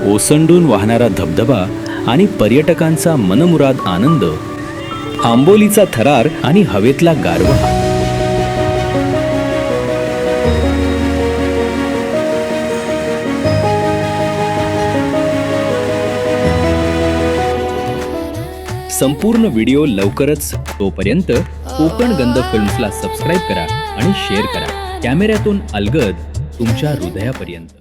ओसंडून वाहणारा धबधबा आणि पर्यटकांचा मनमुराद आनंद, आंबोलीचा थरार आणि हवेतला गारवा. संपूर्ण व्हिडिओ लवकरच. तोपर्यंत कोकण गंध फिल्म्सला सबस्क्राईब करा आणि शेअर करा. कॅमेऱ्यातून अलगद तुमच्या हृदयापर्यंत.